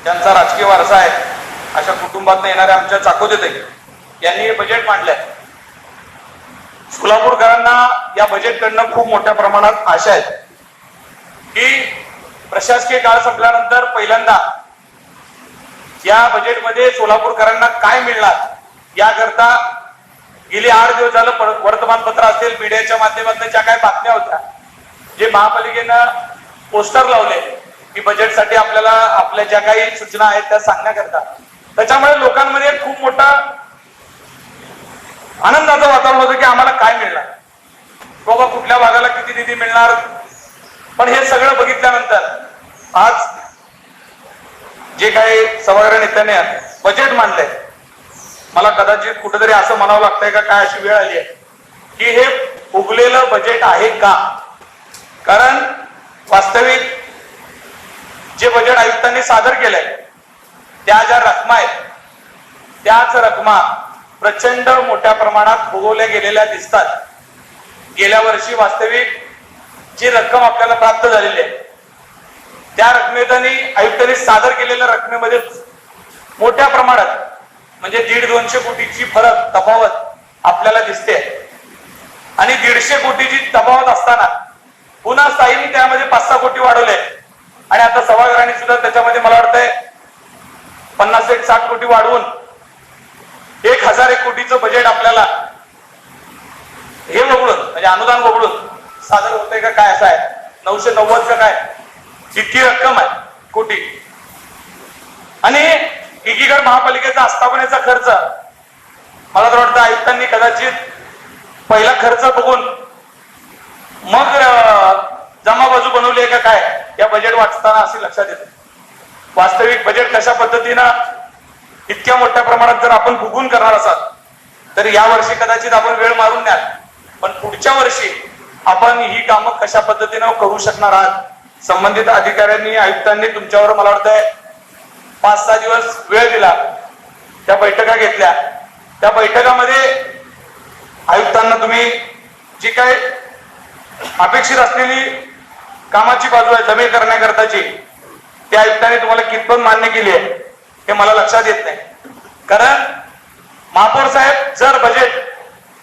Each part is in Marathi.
ज्यांचा राजकीय वारसा आहे अशा कुटुंबातून येणाऱ्या आमच्या चाकोते यांनी हे बजेट मांडलंय. सोलापूरकरांना या बजेटकडनं खूप मोठ्या प्रमाणात आशा आहेत की प्रशासकीय काळ संपल्यानंतर पहिल्यांदा या बजेटमध्ये सोलापूरकरांना काय मिळणार याकरता गेली 8 दिवस झालं वर्तमानपत्र असेल, मीडियाच्या माध्यमातून ज्या काही बातम्या होत्या, जे महापालिकेनं पोस्टर लावले की बजेटसाठी आपल्याला आपल्या ज्या काही सूचना आहेत त्या सांगण्याकरता, त्याच्यामुळे लोकांमध्ये खूप मोठा आनंदाचं वातावरण होतं की आम्हाला काय मिळणार, बाबा कुठल्या भागाला किती निधी मिळणार. पण हे सगळं बघितल्यानंतर आज जे काही सभागृह नेत्याने बजेट मांडलंय, मला कदाचित कुठेतरी असं म्हणावं लागतंय का काय अशी वेळ आली आहे की हे उगलेलं बजेट आहे का. कारण वास्तविक जे बजेट आयुक्तांनी सादर केलंय त्या ज्या रकमा आहेत त्याच रकमा प्रचंड मोठ्या प्रमाणात फुगवल्या गेलेल्या दिसतात. गेल्या वर्षी वास्तविक जी रक्कम आपल्याला प्राप्त झालेली आहे त्या रकमेत आणि आयुक्तांनी सादर केलेल्या रकमेमध्ये मोठ्या प्रमाणात म्हणजे 150-200 कोटीची फरक तफावत आपल्याला दिसते. आणि 150 कोटीची तफावत असताना पुन्हा स्थायीने त्यामध्ये 5-6 कोटी वाढवले आणि आता सभागृहाने सुद्धा त्याच्यामध्ये मला वाटतंय 50-60 कोटी वाढवून 1001 कोटीचं बजेट आपल्याला हे वगळून म्हणजे अनुदान वगळून सादर होतंय का काय असं आहे. 990 का काय इतकी रक्कम आहे कोटी. आणि एकीकडे महापालिकेचा आस्थापनेचा खर्च मला तर वाटतं आयुक्तांनी कदाचित पहिला खर्च बघून मग जमा बाजू बनवली आहे का काय या बजेट वाचताना असे लक्षात येते. वास्तविक बजेट कशा पद्धतीनं इतक्या मोठ्या प्रमाणात जर आपण फुगून करणार असाल तर या वर्षी कदाचित आपण वेळ मारून द्याल, पण पुढच्या वर्षी आपण ही कामं कशा पद्धतीनं करू शकणार आहात. संबंधित अधिकाऱ्यांनी आयुक्तांनी तुमच्यावर मला वाटतंय 5-6 दिवस वेळ दिला, त्या बैठका घेतल्या. त्या बैठकामध्ये आयुक्तांना तुम्ही जी काय अपेक्षित असलेली कामाची बाजू आहे जमीन करण्याकरताची त्या आयुक्तांनी तुम्हाला कितपत मान्य केली आहे हे मला लक्षात येत नाही. कारण महापौर साहेब जर बजेट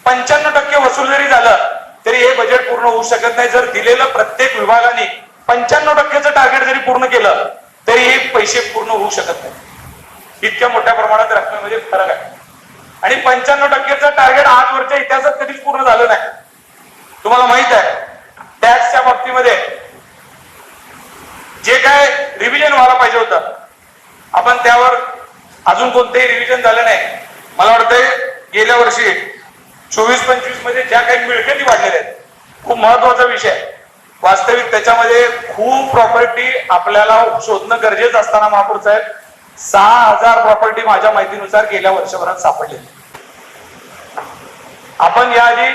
95% वसूल जरी झालं तरी हे बजेट पूर्ण होऊ शकत नाही. जर दिलेलं प्रत्येक विभागाने 95%चं टार्गेट जरी पूर्ण केलं तरी हे पैसे पूर्ण होऊ शकत नाही. इतक्या मोठ्या प्रमाणात रकमेमध्ये फरक आहे. आणि 95%चं टार्गेट आजवरच्या इतिहासात कधीच पूर्ण झालं नाही. तुम्हाला माहित आहे टॅक्सच्या बाबतीमध्ये जे काय रिव्हिजन व्हायला पाहिजे होतं आपण त्यावर अजून कोणतेही रिव्हिजन झालं नाही. मला वाटतंय गेल्या वर्षी 24-25 मध्ये ज्या काही मिळकती वाढलेल्या आहेत खूप महत्वाचा विषय. वास्तविक त्याच्यामध्ये खूप प्रॉपर्टी आपल्याला शोधणं गरजेचं असताना महापौर साहेब 6000 प्रॉपर्टी माझ्या माहितीनुसार गेल्या वर्षभरात सापडले. आपण याआधी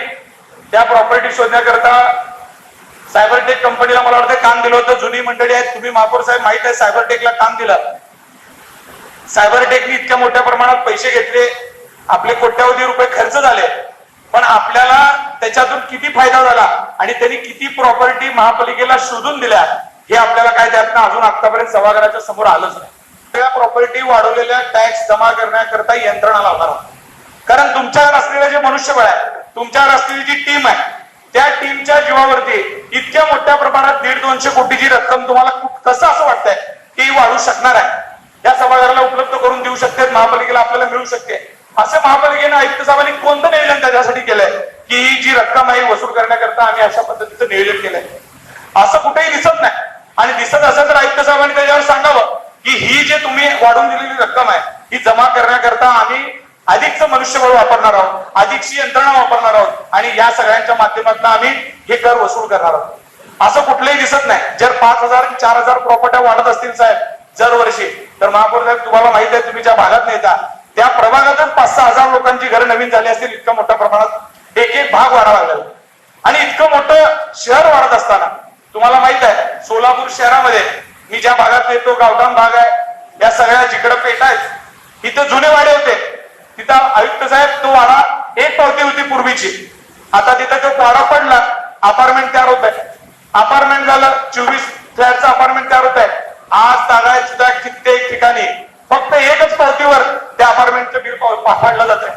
त्या प्रॉपर्टी शोधण्याकरता सायबरटेक कंपनीला मला वाटतं काम दिलं होतं. जुनी मंडळी आहेत, तुम्ही महापौर साहेब माहित आहे सायबरटेकला काम दिलं. सायबरटेकने इतक्या मोठ्या प्रमाणात पैसे घेतले, आपले कोट्यावधी रुपये खर्च झाले, पण आपल्याला त्याच्यातून किती फायदा झाला आणि त्यांनी किती प्रॉपर्टी महापालिकेला शोधून दिल्या हे आपल्याला काय त्यातनं अजून आतापर्यंत सभागृहाच्या समोर आलंच नाही. त्या प्रॉपर्टी वाढवलेल्या टॅक्स जमा करण्याकरता यंत्रणा लावणार आहोत. कारण तुमच्यावर असलेलं जे मनुष्यबळ आहे, तुमच्यावर असलेली जी टीम आहे त्या टीमच्या जीवावरती इतक्या मोठ्या प्रमाणात 150-200 कोटीची रक्कम तुम्हाला कसं असं वाटतंय की वाढू शकणार आहे, या सभागृहाला उपलब्ध करून देऊ शकते, महापालिकेला आपल्याला मिळू शकते. असं महापालिकेने आयुक्त साहेबांनी कोणतं नियोजन त्याच्यासाठी केलंय की ही जी रक्कम आहे वसूल करण्याकरता आम्ही अशा पद्धतीचं नियोजन केलंय असं कुठेही दिसत नाही. आणि दिसत असेल तर आयुक्त साहेबांनी त्याच्यावर सांगावं की ही जे तुम्ही वाढून दिलेली रक्कम आहे ही जमा करण्याकरता आम्ही अधिकचं मनुष्यबळ वापरणार आहोत, अधिकची यंत्रणा वापरणार आहोत आणि या सगळ्यांच्या माध्यमातून आम्ही हे कर वसूल करणार आहोत. असं कुठलंही दिसत नाही. जर 5000-4000 प्रॉपर्ट्या वाढत असतील साहेब दरवर्षी तर महापौर साहेब तुम्हाला माहित आहे तुम्ही ज्या भागात नेता त्या प्रभागातच 5-6 हजार लोकांची घरं नवीन झाली असतील. इतकं मोठ्या प्रमाणात एक भाग वाढावा लागला आणि इतकं मोठं शहर वाढत असताना तुम्हाला माहित आहे सोलापूर शहरामध्ये मी ज्या भागात येतो गावठाण भाग आहे, या सगळ्या जिकडे पेटा आहेत इथं जुने वाडे होते. तिथं आयुक्त साहेब तो वाडा एक पावती होती पूर्वीची, आता तिथं तो वाडा पडला, अपार्टमेंट तयार होत आहे. अपार्टमेंट झालं 24 फ्लॅटचं अपार्टमेंट तयार होत आहे. आज तागायत सुद्धा कित्येक ठिकाणी फक्त एकच पावतीवर त्या अपार्टमेंटचं बिल पाठवलं जात आहे.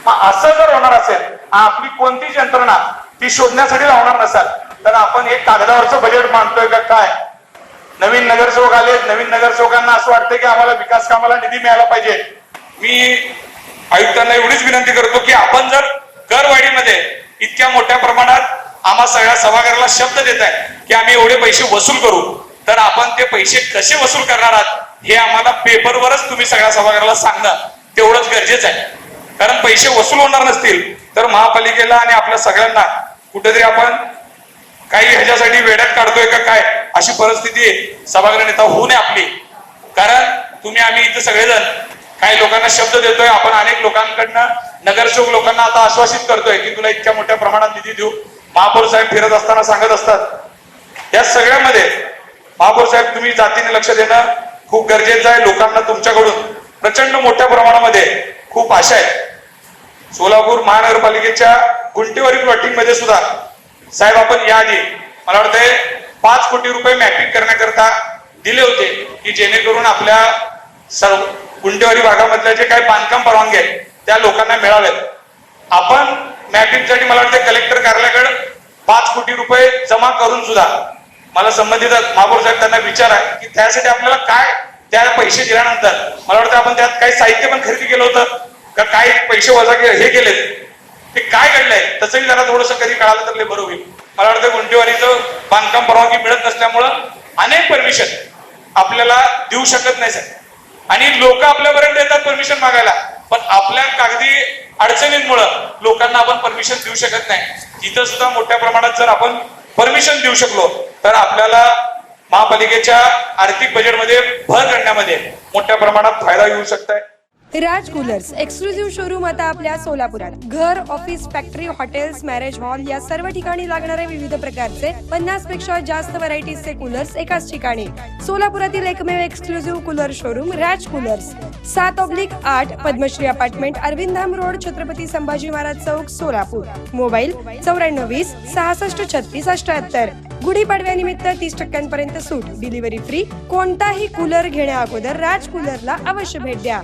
मग असं जर होणार असेल, आपली कोणतीच यंत्रणा ती शोधण्यासाठी लावणार नसाल तर आपण एक कागदावरचं बजेट मानतोय का काय? नवीन नगरसेवक आले, नवीन नगरसेवकांना असं वाटतं की आम्हाला विकास कामाला निधी मिळाला पाहिजे. मी आयुक्तांना एवढीच विनंती करतो की आपण जर करवाढीमध्ये इतक्या मोठ्या प्रमाणात आम्हा सगळ्या सभागृहाला शब्द देत आहे की आम्ही एवढे पैसे वसूल करू, तर आपण ते पैसे कसे वसूल करणार आहात हे आम्हाला पेपरवरच तुम्ही सगळ्या सभागृहाला सांगणं तेवढंच गरजेचं आहे. कारण पैसे वसूल होणार नसतील तर महापालिकेला आणि आपल्या सगळ्यांना कुठेतरी आपण काही ह्याच्यासाठी वेड्यात काढतोय का काय अशी परिस्थिती सभागृह नेता होऊ नये आपली. कारण तुम्ही आम्ही इथे सगळेजण काही लोकांना शब्द देतोय, आपण अनेक लोकांकडनं नगरसेवक लोकांना आता आश्वासित करतोय की तुला इतक्या मोठ्या प्रमाणात निधी देऊ. महापौर साहेब फिरत असताना सांगत असतात या सगळ्यामध्ये महापौर साहेब तुम्ही जातीने लक्ष देणं खूप गरजेचं आहे. लोकांना तुमच्याकडून प्रचंड मोठ्या प्रमाणामध्ये खूप आशा आहे. सोलापूर महानगरपालिकेच्या गुंटेवारी प्लॉटिंग मध्ये सुद्धा साहेब आपण याआधी मला वाटतंय 5 कोटी रुपये मॅपिंग करण्याकरता दिले होते की जेणेकरून आपल्या सर्व गुंटेवारी भागामधल्या जे काही बांधकाम परवानगी आहेत त्या लोकांना मिळाव्यात. आपण मॅपिंगसाठी मला वाटतं कलेक्टर कार्यालयाकडे 5 कोटी रुपये जमा करून सुद्धा मला संबंधित महापौर साहेब त्यांना विचारा की त्यासाठी आपल्याला काय त्या पैसे दिल्यानंतर मला वाटतं आपण त्यात काही साहित्य पण खरेदी केलं होतं का काही पैसे वजा हे केलेत ते काय घडलंय तसंही जरा थोडंसं कधी कळालं तर बरं होईल. मला वाटतं गुंटेवारीचं बांधकाम परवानगी मिळत नसल्यामुळं अनेक परमिशन आपल्याला देऊ शकत नाही साहेब आणि लोक आपल्यापर्यंत येतात परमिशन मागायला, पण आपल्या कागदी अडचणींमुळं लोकांना आपण परमिशन देऊ शकत नाही. इथं सुद्धा मोठ्या प्रमाणात जर आपण परमिशन देऊ शकलो तर आपल्याला महापालिकेच्या आर्थिक बजेटमध्ये भर करण्यामध्ये मोठ्या प्रमाणात फायदा येऊ शकतोय. राज कूलर्स एक्सक्लुझिव्ह शोरूम आता आपल्या सोलापुरात. घर, office, factory, hotels, marriage hall या सर्व ठिकाणी लागणारे विविध प्रकारचे 50 पेक्षा जास्त व्हरायटीजचे कूलर्स एकाच ठिकाणी. सोलापुरातील एकमेव exclusive cooler showroom Raj coolers. 7/8 Padmashri apartment, Arvind Road, Chhatrapati Sambhaji Maharaj Chowk, Solapur. Mobile 9420 66 36 78. गुढीपाडव्यानिमित्त 30% सूट. Delivery free. कोणताही कूलर घेण्या अगोदर राज कूलरला अवश्य भेट द्या.